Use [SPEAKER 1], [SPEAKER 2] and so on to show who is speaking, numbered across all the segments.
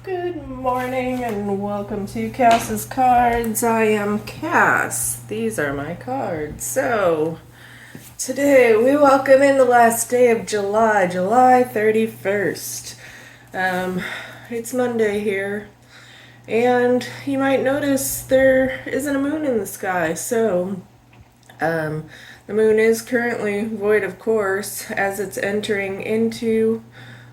[SPEAKER 1] Good morning and welcome to Cass's Cards. I am Cass. These are my cards. So, today we welcome in the last day of July, July 31st. It's Monday here, and you might notice there isn't a moon in the sky. So, the moon is currently void, of course, as it's entering into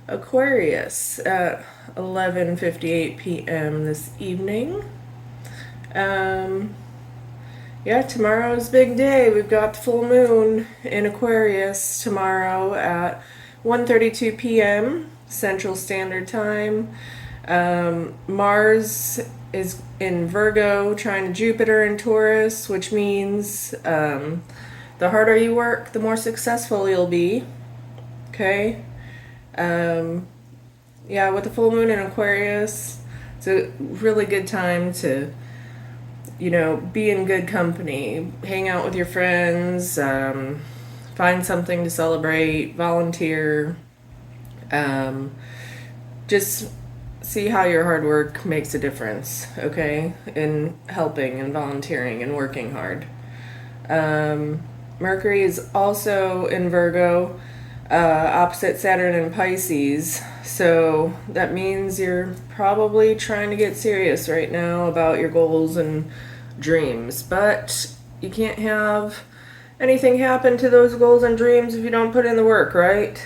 [SPEAKER 1] Aquarius at 11:58 p.m. this evening. Yeah, tomorrow's big day. We've got the full moon in Aquarius tomorrow at 1:32 p.m. Central Standard Time. Mars is in Virgo, trying to Jupiter in Taurus, which means the harder you work, the more successful you'll be. Okay? Yeah, with the full moon in Aquarius, it's a really good time to, be in good company, hang out with your friends, find something to celebrate, volunteer, just see how your hard work makes a difference, okay, in helping and volunteering and working hard. Mercury is also in Virgo, opposite Saturn and Pisces, so that means you're probably trying to get serious right now about your goals and dreams, but you can't have anything happen to those goals and dreams if you don't put in the work, right?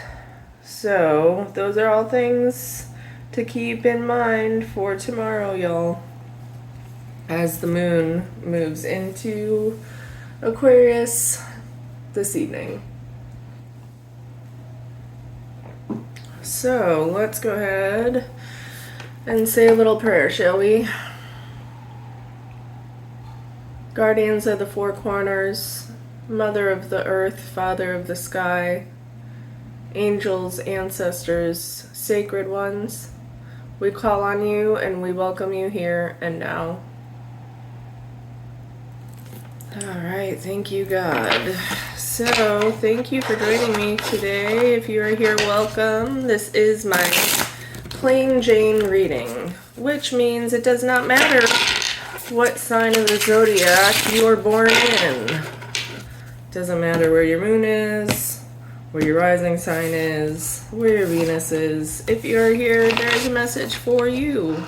[SPEAKER 1] So those are all things to keep in mind for tomorrow, y'all, as the moon moves into Aquarius this evening. So let's go ahead and say a little prayer, shall we? Guardians of the four corners, Mother of the earth, Father of the sky, angels, ancestors, sacred ones, we call on you and we welcome you here and now. Alright, thank you, God. So, thank you for joining me today. If you are here, welcome. This is my plain Jane reading, which means it does not matter what sign of the zodiac you are born in. It doesn't matter where your moon is, where your rising sign is, where your Venus is. If you are here, there is a message for you.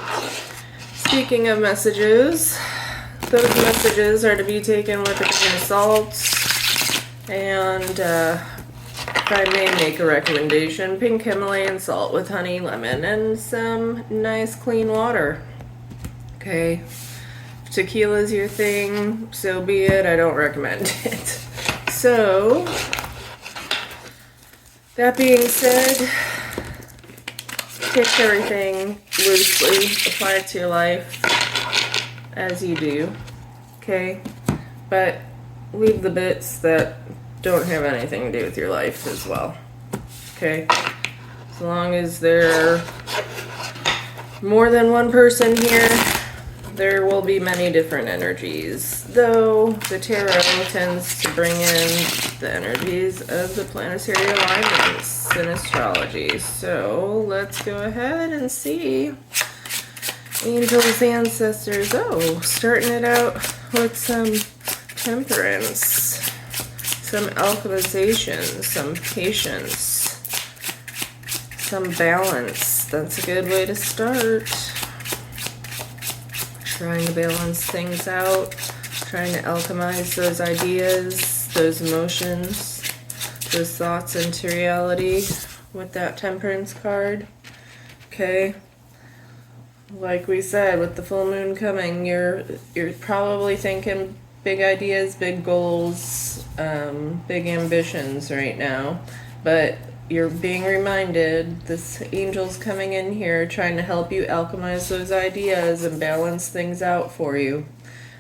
[SPEAKER 1] Speaking of messages, those messages are to be taken with a grain of salt. And if I may make a recommendation, pink Himalayan salt with honey, lemon, and some nice clean water. Okay, if tequila's your thing, so be it. I don't recommend it. So, that being said, take everything loosely, apply it to your life as you do. Okay, but leave the bits that don't have anything to do with your life as well. Okay? As long as there are more than one person here, there will be many different energies. Though the tarot tends to bring in the energies of the planetary alignments in astrology. So let's go ahead and see. Angels, ancestors. Oh, starting it out with some temperance, some alchemization, some patience, some balance. That's a good way to start. Trying to balance things out, trying to alchemize those ideas, those emotions, those thoughts into reality with that temperance card. Okay. Like we said, with the full moon coming, you're probably thinking big ideas, big goals, big ambitions right now, but you're being reminded this angel's coming in here trying to help you alchemize those ideas and balance things out for you.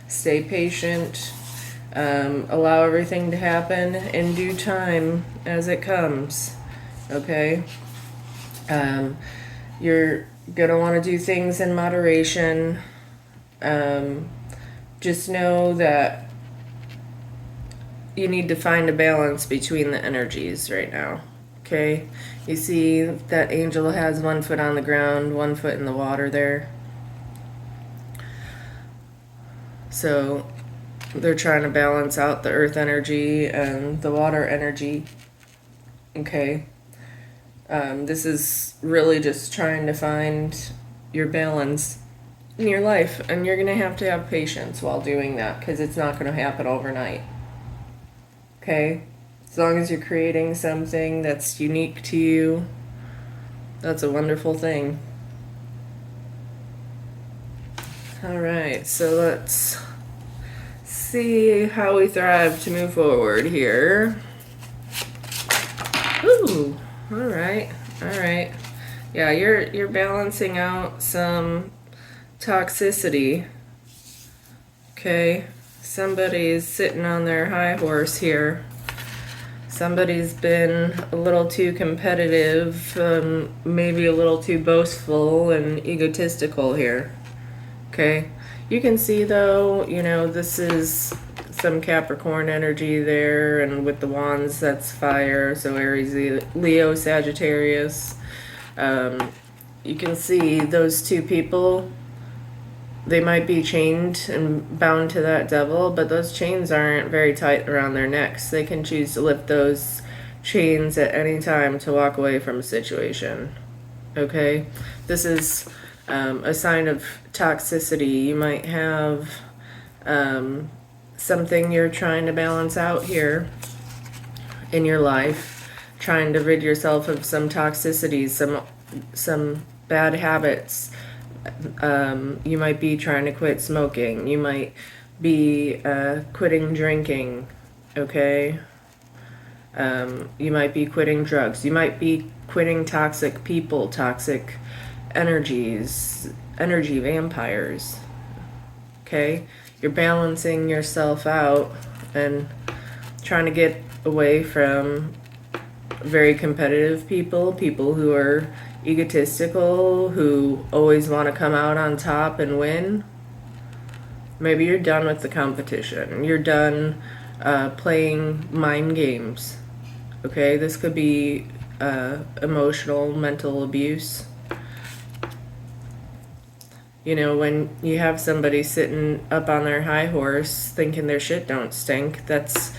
[SPEAKER 1] Stay patient, allow everything to happen in due time as it comes, okay? You're gonna want to do things in moderation. Just know that you need to find a balance between the energies right now. Okay, you see that angel has 1 foot on the ground, 1 foot in the water there. So they're trying to balance out the earth energy and the water energy. Okay. This is really just trying to find your balance in your life, and you're going to have patience while doing that, because it's not going to happen overnight. Okay? As long as you're creating something that's unique to you, that's a wonderful thing. Alright, so let's see how we thrive to move forward here. Ooh, alright. Yeah, you're balancing out some toxicity. Okay, somebody's sitting on their high horse here. Somebody's been a little too competitive, maybe a little too boastful and egotistical here. Okay, you can see though, this is some Capricorn energy there, and with the wands, that's fire, so Aries, Leo, Sagittarius. You can see those two people, they might be chained and bound to that devil, but those chains aren't very tight around their necks. They can choose to lift those chains at any time to walk away from a situation. Okay? This is a sign of toxicity. You might have something you're trying to balance out here in your life, trying to rid yourself of some toxicities, some bad habits. You might be trying to quit smoking. You might be quitting drinking, okay? You might be quitting drugs. You might be quitting toxic people, toxic energies, energy vampires, okay? You're balancing yourself out and trying to get away from very competitive people who are egotistical, who always want to come out on top and win. Maybe you're done with the competition. You're done playing mind games. Okay, this could be emotional, mental abuse. When you have somebody sitting up on their high horse thinking their shit don't stink, that's,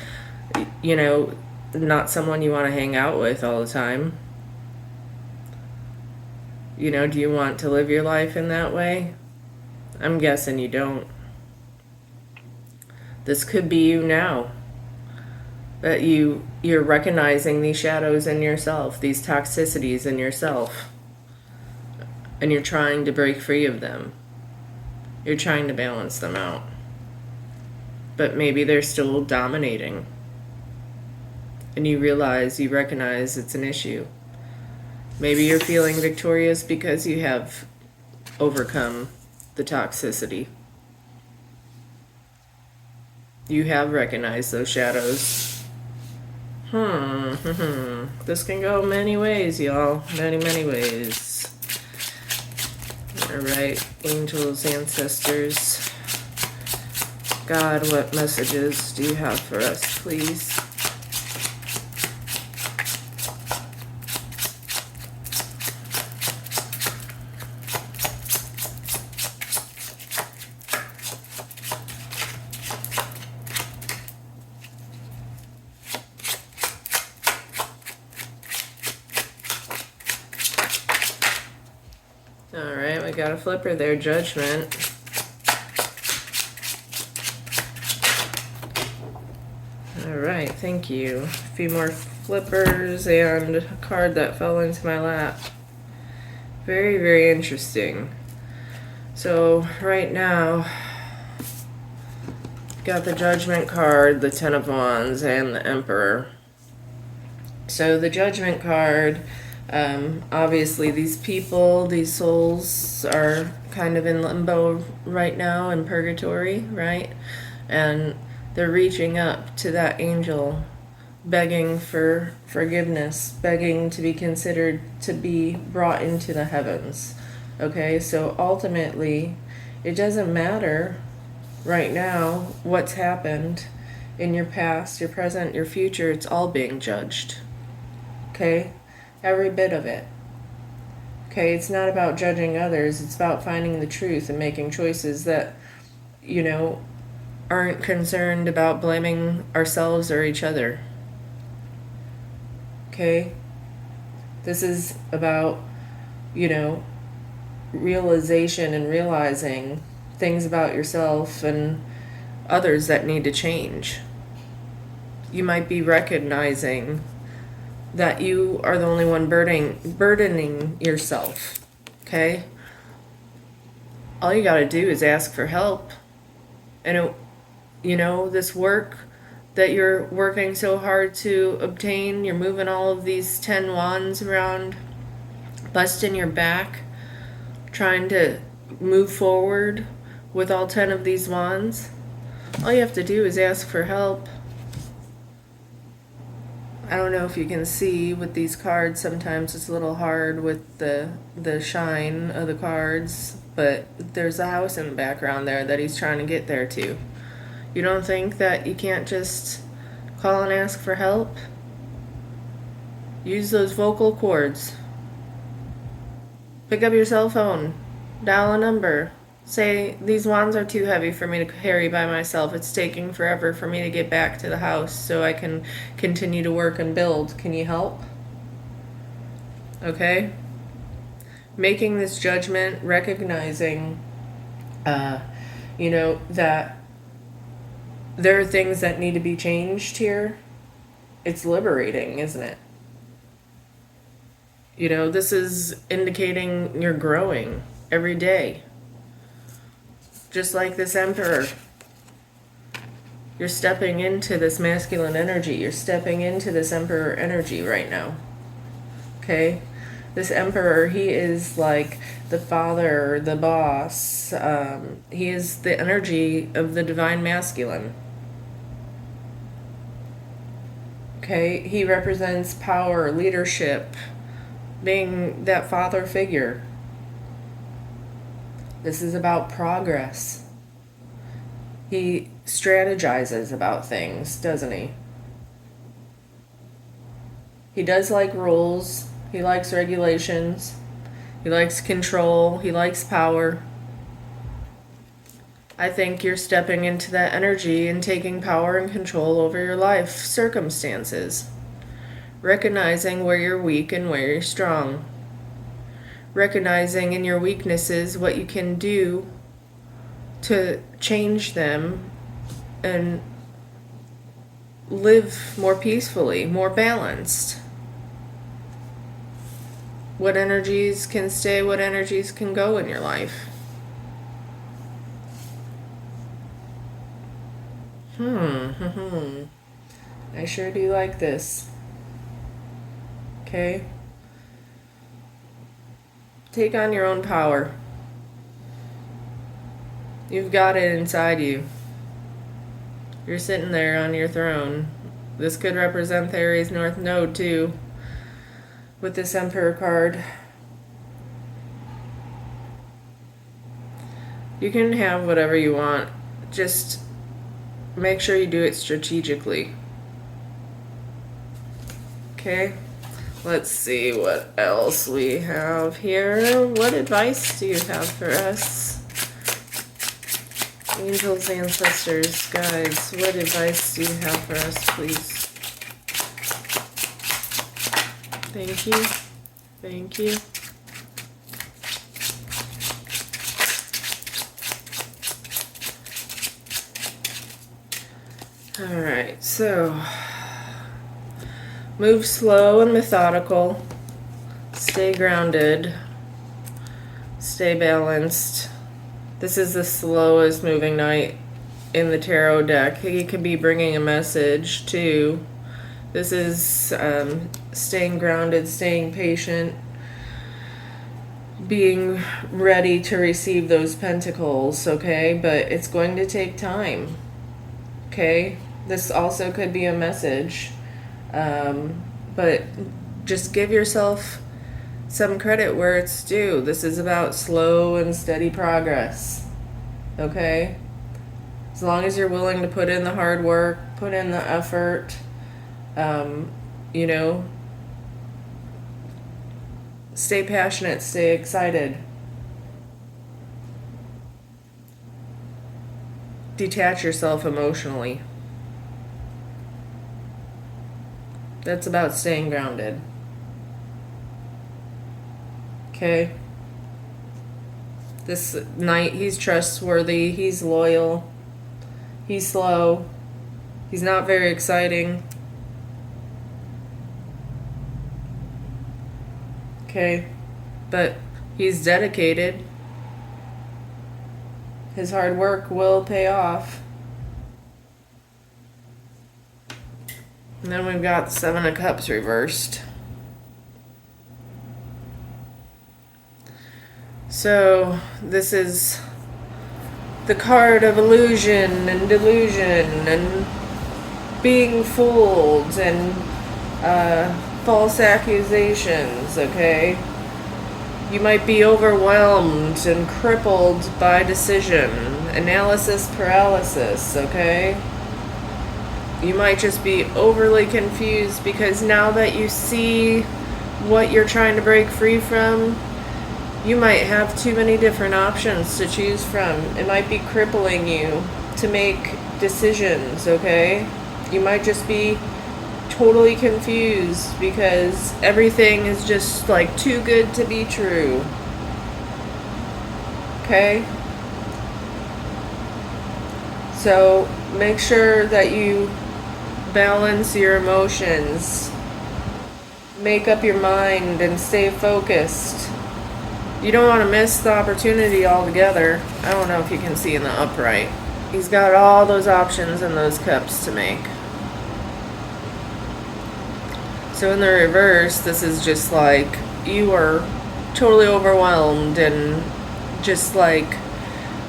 [SPEAKER 1] not someone you want to hang out with all the time. Do you want to live your life in that way? I'm guessing you don't. This could be you now. That you're recognizing these shadows in yourself, these toxicities in yourself. And you're trying to break free of them. You're trying to balance them out. But maybe they're still dominating. And you recognize it's an issue. Maybe you're feeling victorious because you have overcome the toxicity. You have recognized those shadows. This can go many ways, y'all. Many ways. Alright, angels, ancestors. God, what messages do you have for us, please? Alright, we got a flipper there, Judgment. Alright, thank you. A few more flippers and a card that fell into my lap. Very interesting. So, right now, got the Judgment card, the Ten of Wands, and the Emperor. So, the Judgment card... obviously these people, these souls are kind of in limbo right now, in purgatory, right? And they're reaching up to that angel, begging for forgiveness, begging to be considered to be brought into the heavens. Okay, so ultimately, it doesn't matter right now what's happened in your past, your present, your future, it's all being judged. Okay? Every bit of it. Okay? It's not about judging others. It's about finding the truth and making choices that, aren't concerned about blaming ourselves or each other. Okay? This is about, realization and realizing things about yourself and others that need to change. You might be recognizing that you are the only one burdening yourself. Okay? All you got to do is ask for help. And this work that you're working so hard to obtain, you're moving all of these 10 wands around, busting your back, trying to move forward with all 10 of these wands. All you have to do is ask for help. I don't know if you can see with these cards, sometimes it's a little hard with the shine of the cards, but there's a house in the background there that he's trying to get there to. You don't think that you can't just call and ask for help? Use those vocal cords. Pick up your cell phone. Dial a number. Say, these wands are too heavy for me to carry by myself. It's taking forever for me to get back to the house so I can continue to work and build. Can you help? Okay? Making this judgment, recognizing, that there are things that need to be changed here. It's liberating, isn't it? This is indicating you're growing every day. Just like this Emperor. You're stepping into this masculine energy. You're stepping into this Emperor energy right now. Okay? This Emperor, he is like the father, the boss. He is the energy of the divine masculine. Okay? He represents power, leadership, being that father figure. This is about progress. He strategizes about things, doesn't he? He does like rules. He likes regulations. He likes control. He likes power. I think you're stepping into that energy and taking power and control over your life circumstances. Recognizing where you're weak and where you're strong. Recognizing in your weaknesses what you can do to change them and live more peacefully, more balanced. What energies can stay, what energies can go in your life. I sure do like this. Okay? Take on your own power. You've got it inside you. You're sitting there on your throne. This could represent the Aries North Node too, with this Emperor card. You can have whatever you want. Just make sure you do it strategically. Okay? Let's see what else we have here. What advice do you have for us? Angels, ancestors, guides, what advice do you have for us, please? Thank you. Thank you. Alright, so move slow and methodical. Stay grounded. Stay balanced. This is the slowest moving knight in the tarot deck. He could be bringing a message too. This is staying grounded, staying patient, being ready to receive those pentacles, okay? But it's going to take time, okay? This also could be a message, but just give yourself some credit where it's due. This is about slow and steady progress, okay? As long as you're willing to put in the hard work, put in the effort, Stay passionate, stay excited. Detach yourself emotionally. That's about staying grounded. Okay? This knight, he's trustworthy, he's loyal, he's slow, he's not very exciting. Okay? But he's dedicated. His hard work will pay off. And then we've got the Seven of Cups reversed. So, this is the card of illusion and delusion and being fooled and false accusations, okay? You might be overwhelmed and crippled by decision, analysis paralysis, okay? You might just be overly confused because now that you see what you're trying to break free from, you might have too many different options to choose from. It might be crippling you to make decisions, okay? You might just be totally confused because everything is just like too good to be true. Okay? So make sure that you balance your emotions. Make up your mind and stay focused. You don't want to miss the opportunity altogether. I don't know if you can see in the upright. He's got all those options and those cups to make. So in the reverse, this is just like you are totally overwhelmed and just like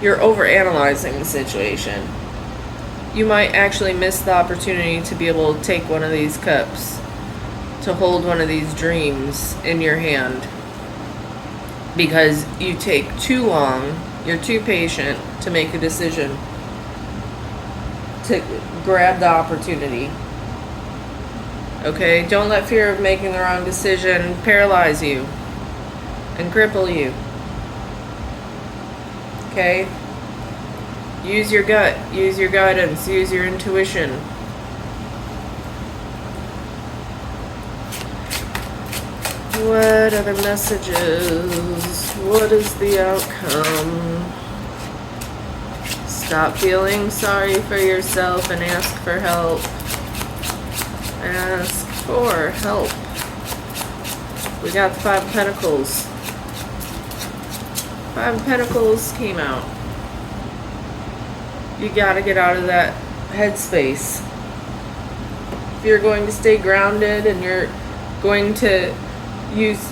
[SPEAKER 1] you're overanalyzing the situation. You might actually miss the opportunity to be able to take one of these cups, to hold one of these dreams in your hand, because you take too long, you're too patient to make a decision, to grab the opportunity. Okay, don't let fear of making the wrong decision paralyze you and cripple you. Okay? Use your gut, use your guidance, use your intuition. What other messages? What is the outcome? Stop feeling sorry for yourself and ask for help. Ask for help. We got the Five of Pentacles. Five of Pentacles came out. You gotta get out of that headspace. If you're going to stay grounded and you're going to use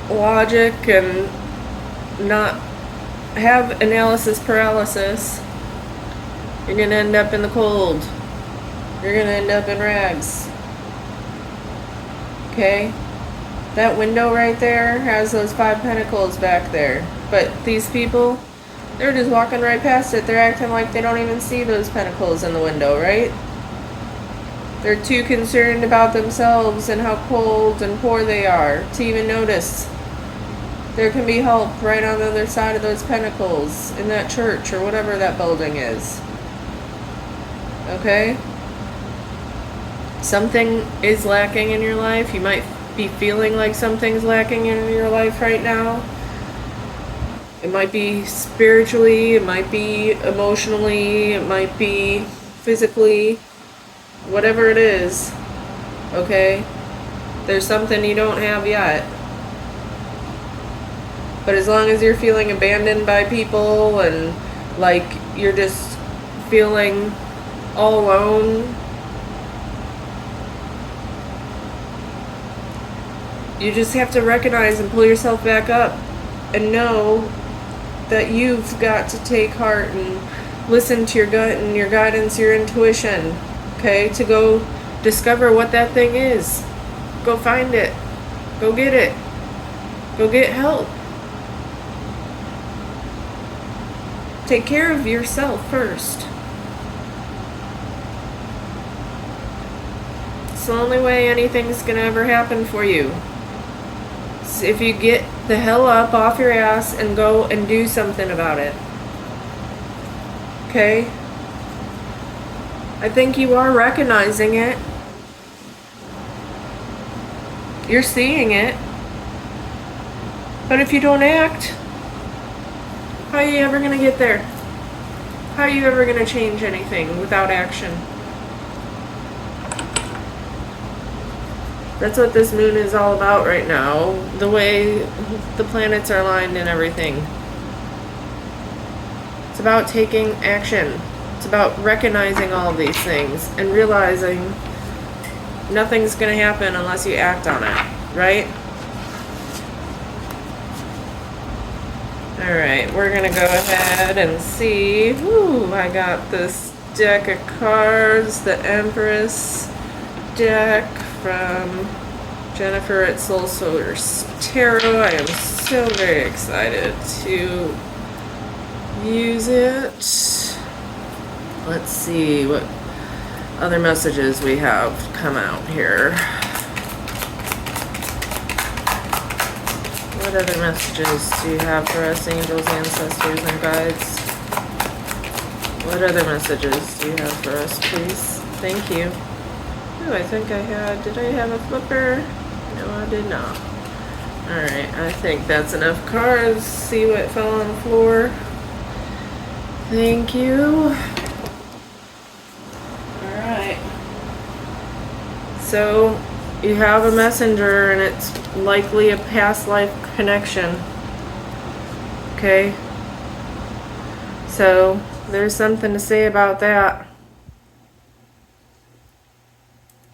[SPEAKER 1] logic and not have analysis paralysis, you're gonna end up in the cold. You're gonna end up in rags. Okay? That window right there has those Five Pentacles back there. But these people, they're just walking right past it. They're acting like they don't even see those pentacles in the window, right? They're too concerned about themselves and how cold and poor they are to even notice. There can be help right on the other side of those pentacles in that church or whatever that building is. Okay? Something is lacking in your life. You might be feeling like something's lacking in your life right now. It might be spiritually, it might be emotionally, it might be physically, whatever it is, okay? There's something you don't have yet. But as long as you're feeling abandoned by people and like you're just feeling all alone, you just have to recognize and pull yourself back up and know that you've got to take heart and listen to your gut and your guidance, your intuition, okay, to go discover what that thing is. Go find it. Go get it. Go get help. Take care of yourself first. It's the only way anything's gonna ever happen for you. is if you get the hell up off your ass and go and do something about it. Okay? I think you are recognizing it. You're seeing it. But if you don't act, how are you ever going to get there? How are you ever going to change anything without action? That's what this moon is all about right now. The way the planets are aligned and everything. It's about taking action. It's about recognizing all of these things and realizing nothing's going to happen unless you act on it, right? Alright, we're going to go ahead and see. Woo, I got this deck of cards, the Empress deck from Jennifer at Soul Source Tarot. I am so very excited to use it. Let's see what other messages we have come out here. What other messages do you have for us, angels, ancestors, and guides? What other messages do you have for us, please? Thank you. Oh, I think did I have a flipper? No, I did not. Alright, I think that's enough cards. See what fell on the floor. Thank you. Alright. So, you have a messenger and it's likely a past life connection. Okay? So, there's something to say about that.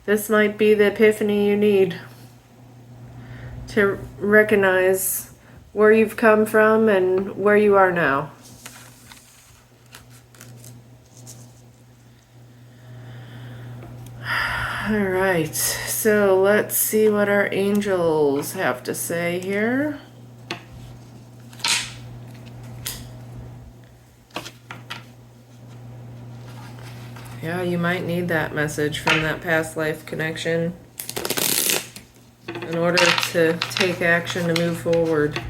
[SPEAKER 1] This might be the epiphany you need to recognize where you've come from and where you are now. Alright, so let's see what our angels have to say here. Yeah, you might need that message from that past life connection in order to take action to move forward.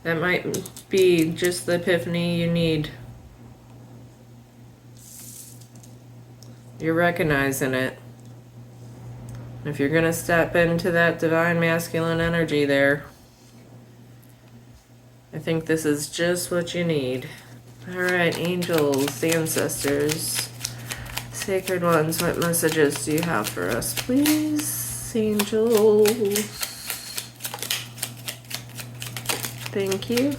[SPEAKER 1] That might be just the epiphany you need. You're recognizing it. If you're going to step into that divine masculine energy there, I think this is just what you need. Alright, angels, ancestors, sacred ones, what messages do you have for us, please? Angels. Thank you.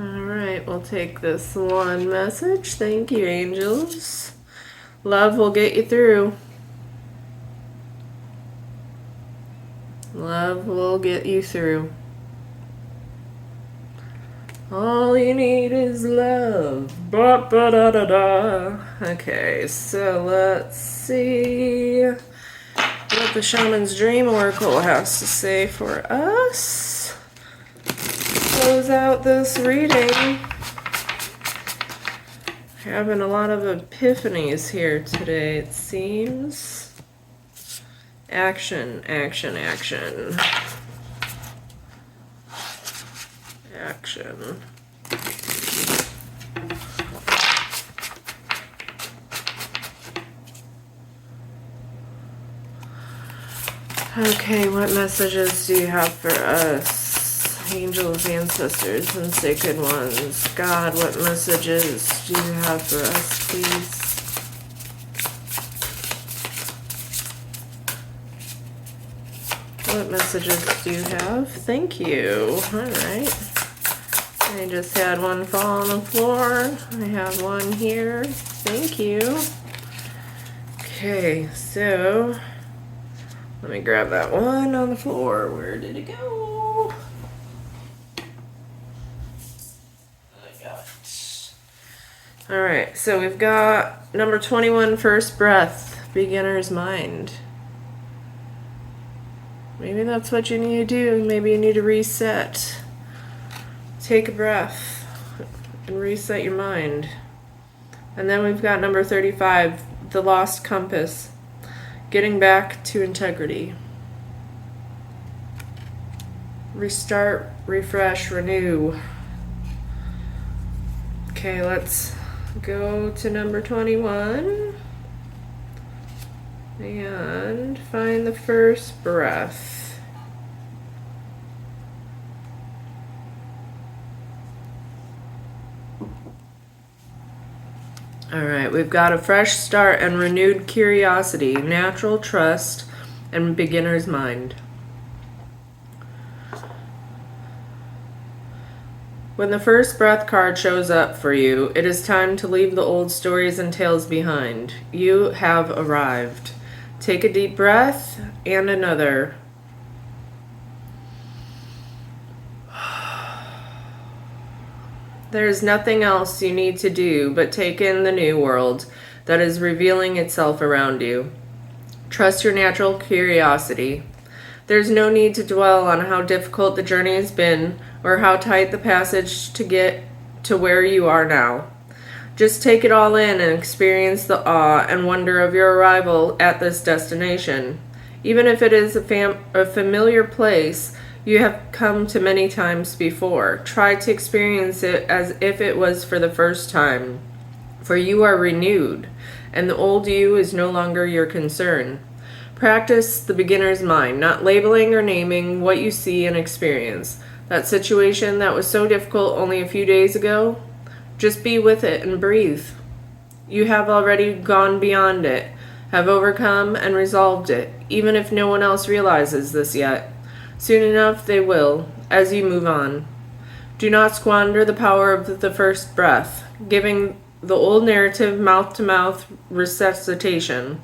[SPEAKER 1] Alright, we'll take this one message. Thank you, angels. Love will get you through. Love will get you through. All you need is love. Ba ba da da da. Okay, so let's see what the Shaman's Dream Oracle has to say for us. Close out this reading. Having a lot of epiphanies here today, it seems. Action, action, action. Action. Okay, what messages do you have for us? Angels, ancestors, and sacred ones. God, what messages do you have for us, please? What messages do you have? Thank you. Alright. I just had one fall on the floor. I have one here. Thank you. Okay, so let me grab that one on the floor. Where did it go? I got it. Alright, so we've got number 21, First Breath, Beginner's Mind. Maybe that's what you need to do. Maybe you need to reset. Take a breath and reset your mind. And then we've got number 35, The Lost Compass. Getting back to integrity. Restart, refresh, renew. Okay, let's go to number 21 and find the first breath. All right, we've got a fresh start and renewed curiosity, natural trust, and beginner's mind. When the first breath card shows up for you, it is time to leave the old stories and tales behind. You have arrived. Take a deep breath and another. There is nothing else you need to do but take in the new world that is revealing itself around you. Trust your natural curiosity. There's no need to dwell on how difficult the journey has been or how tight the passage to get to where you are now. Just take it all in and experience the awe and wonder of your arrival at this destination. Even if it is a familiar place you have come to many times before, try to experience it as if it was for the first time. For you are renewed, and the old you is no longer your concern. Practice the beginner's mind, not labeling or naming what you see and experience. That situation that was so difficult only a few days ago, just be with it and breathe. You have already gone beyond it, have overcome and resolved it, even if no one else realizes this yet. Soon enough they will, as you move on. Do not squander the power of the first breath, giving the old narrative mouth-to-mouth resuscitation.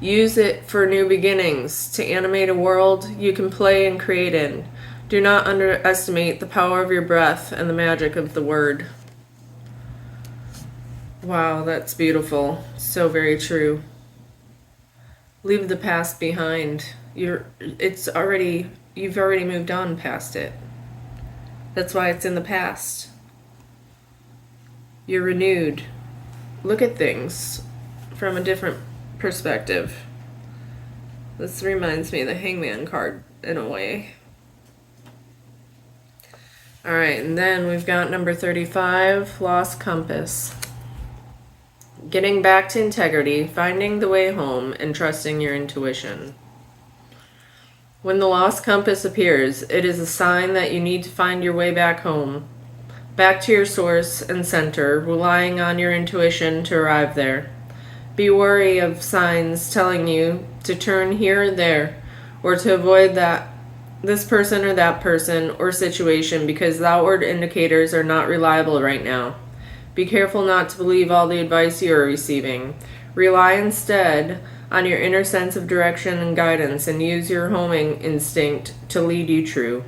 [SPEAKER 1] Use it for new beginnings, to animate a world you can play and create in. Do not underestimate the power of your breath and the magic of the word. Wow, that's beautiful. So very true. Leave the past behind. You've already moved on past it. That's why it's in the past. You're renewed. Look at things from a different perspective. This reminds me of the Hangman card in a way. All right, and then we've got number 35, Lost Compass. Getting back to integrity, finding the way home, and trusting your intuition. When the lost compass appears, it is a sign that you need to find your way back home, back to your source and center, relying on your intuition to arrive there. Be wary of signs telling you to turn here or there, or to avoid this person or that person or situation because the outward indicators are not reliable right now. Be careful not to believe all the advice you are receiving. Rely instead on your inner sense of direction and guidance and use your homing instinct to lead you true.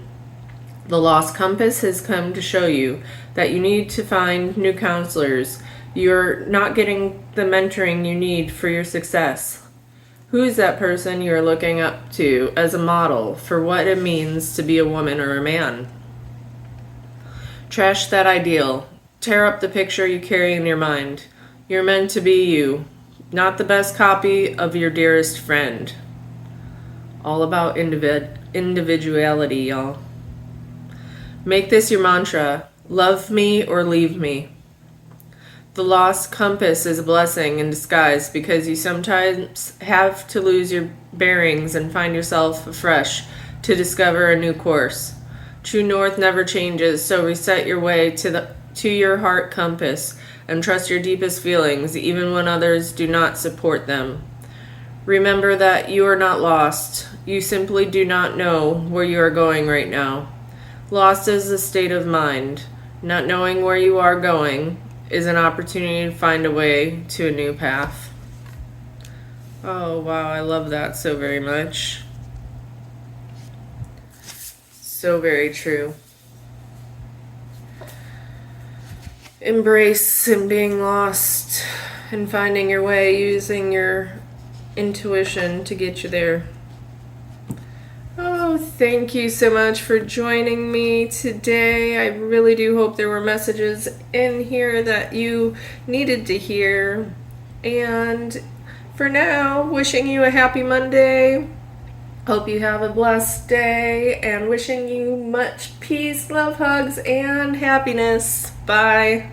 [SPEAKER 1] The lost compass has come to show you that you need to find new counselors. You're not getting the mentoring you need for your success. Who is that person you're looking up to as a model for what it means to be a woman or a man? Trash that ideal. Tear up the picture you carry in your mind. You're meant to be you, not the best copy of your dearest friend. All about individuality, y'all. Make this your mantra. Love me or leave me. The lost compass is a blessing in disguise because you sometimes have to lose your bearings and find yourself afresh to discover a new course. True north never changes, so reset your way to your heart compass and trust your deepest feelings even when others do not support them. Remember that you are not lost. You simply do not know where you are going right now. Lost is a state of mind. Not knowing where you are going is an opportunity to find a way to a new path. Oh, wow, I love that so very much. So very true. Embrace and being lost and finding your way using your intuition to get you there. Oh, thank you so much for joining me today. I really do hope there were messages in here that you needed to hear. And for now, wishing you a happy Monday. Hope you have a blessed day, and wishing you much peace, love, hugs, and happiness. Bye.